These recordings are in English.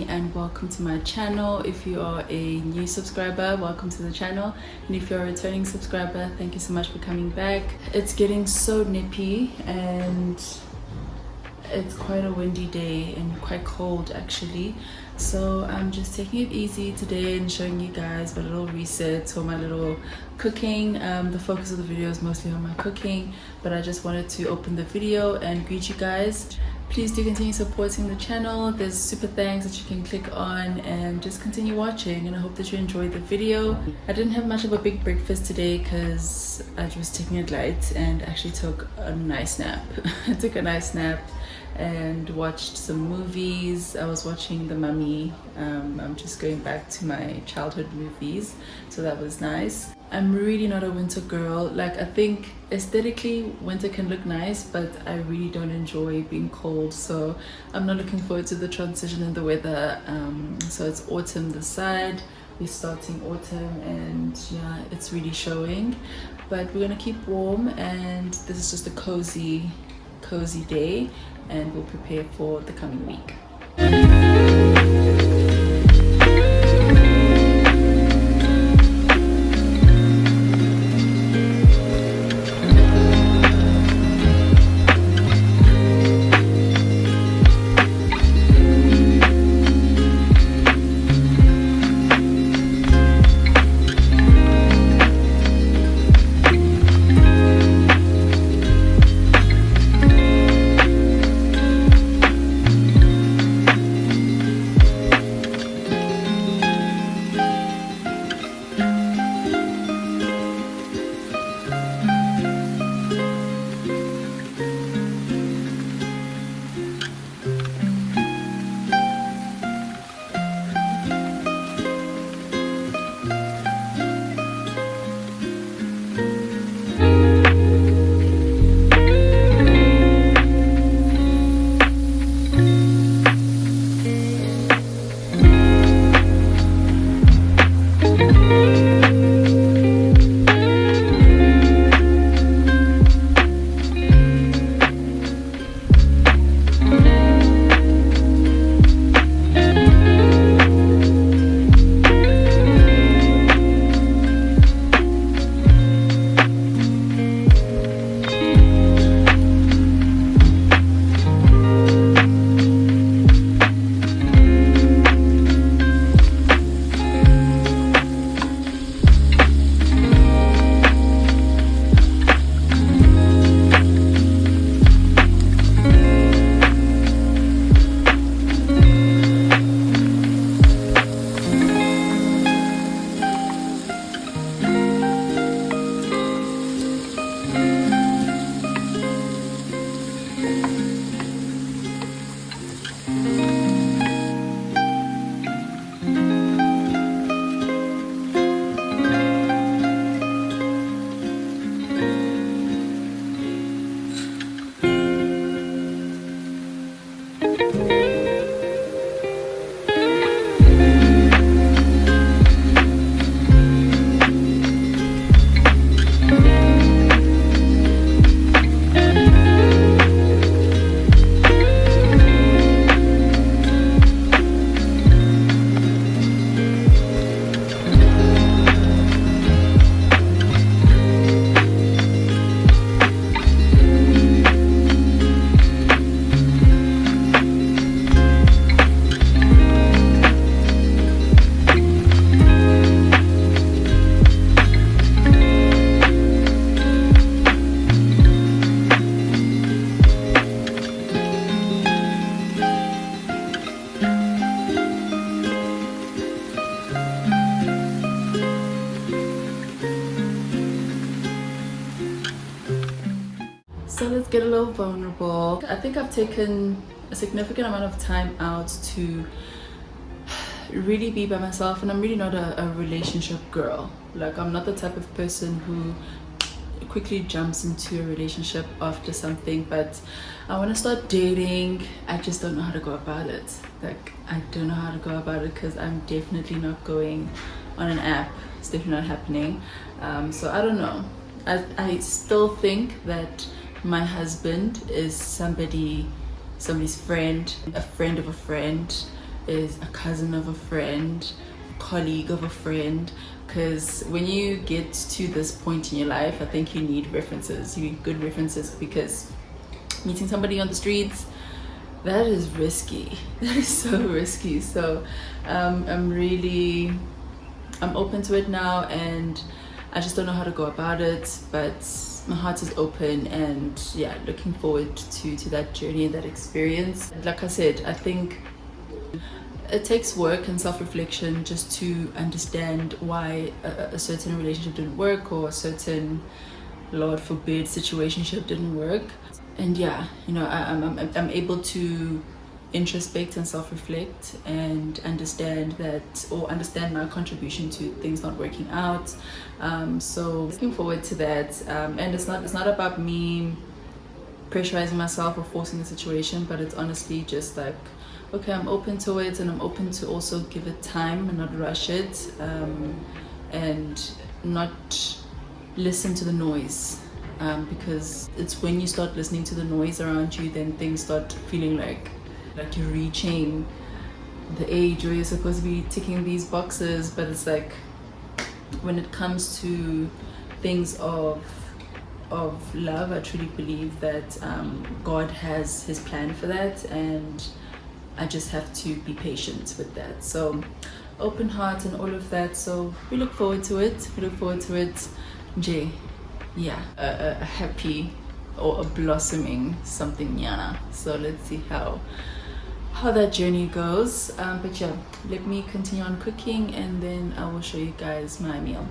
And welcome to my channel. If you are a new subscriber, welcome to the channel, and if you're a returning subscriber, thank you so much for coming back. It's getting so nippy and it's quite a windy day and quite cold actually, so I'm just taking it easy today and showing you guys my little resets or my little cooking. The focus of the video is mostly on my cooking, but I just wanted to open the video and greet you guys. Please do continue supporting the channel. There's super thanks that you can click on and just continue watching, and I hope that you enjoyed the video. I didn't have much of a big breakfast today because I was taking it light and actually took a nice nap. I took a nice nap and watched some movies. I was watching The Mummy. I'm just going back to my childhood movies, so that was nice. I'm really not a winter girl. Like, I think aesthetically winter can look nice, but I really don't enjoy being cold, so I'm not looking forward to the transition in the weather. So it's autumn this side, we're starting autumn, and yeah, it's really showing, but we're gonna keep warm, and this is just a cozy day, and we'll prepare for the coming week. So let's get a little vulnerable. I think I've taken a significant amount of time out to really be by myself, and I'm really not a relationship girl. Like, I'm not the type of person who quickly jumps into a relationship after something, but I want to start dating. I just don't know how to go about it. Like, I don't know how to go about it because I'm definitely not going on an app. It's definitely not happening. So I don't know. I still think that my husband is somebody's friend, a friend of a friend, is a cousin of a friend, colleague of a friend. Because when you get to this point in your life, I think you need references. You need good references, because meeting somebody on the streets, that is risky. That is so risky. So I'm open to it now, and I just don't know how to go about it, but my heart is open, and yeah, looking forward to that journey and that experience. Like I said, I think it takes work and self-reflection just to understand why a certain relationship didn't work, or a certain, Lord forbid, situationship didn't work. And yeah, you know, I'm able to introspect and self-reflect and understand my contribution to things not working out. So looking forward to that. And it's not about me pressurizing myself or forcing the situation, but it's honestly just like, okay, I'm open to it, and I'm open to also give it time and not rush it, and not listen to the noise, because it's when you start listening to the noise around you, then things start feeling like you're reaching the age where you're supposed to be ticking these boxes. But it's like, when it comes to things of love, I truly believe that God has his plan for that, and I just have to be patient with that. So open heart and all of that. So we look forward to it. Jay, yeah, a happy or a blossoming something nyana. So let's see how that journey goes. But yeah, let me continue on cooking, and then I will show you guys my meal.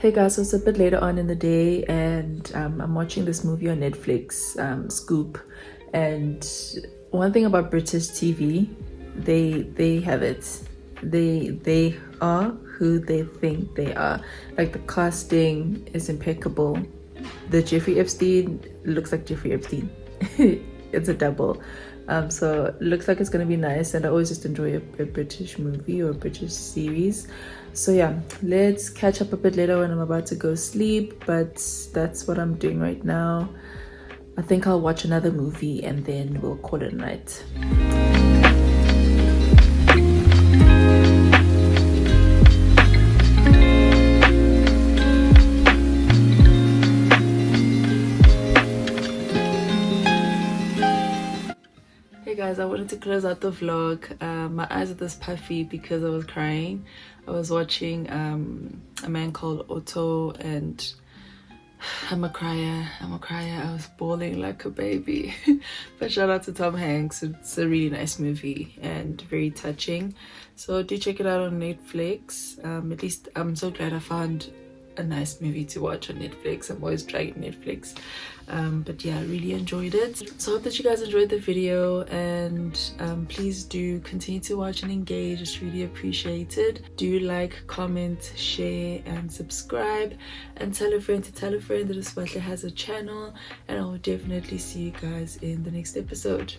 Hey guys, so it's a bit later on in the day, and I'm watching this movie on Netflix, Scoop. And one thing about British TV, they have it. They are who they think they are. Like, the casting is impeccable. The Jeffrey Epstein looks like Jeffrey Epstein. It's a double. So it looks like it's gonna be nice, and I always just enjoy a British movie or a British series. So yeah, let's catch up a bit later when I'm about to go sleep, but that's what I'm doing right now. I think I'll watch another movie and then we'll call it a night. Sorry guys, I wanted to close out the vlog. My eyes are this puffy because I was crying. I was watching a man called Otto, and I'm a crier. I was bawling like a baby. But shout out to Tom Hanks. It's a really nice movie and very touching. So do check it out on Netflix. At least I'm so glad I found a nice movie to watch on Netflix. I'm always dragging Netflix. But yeah, I really enjoyed it. So I hope that you guys enjoyed the video, and please do continue to watch and engage. It's really appreciated. Do like, comment, share and subscribe, and tell a friend to tell a friend that Ismatle has a channel, and I will definitely see you guys in the next episode.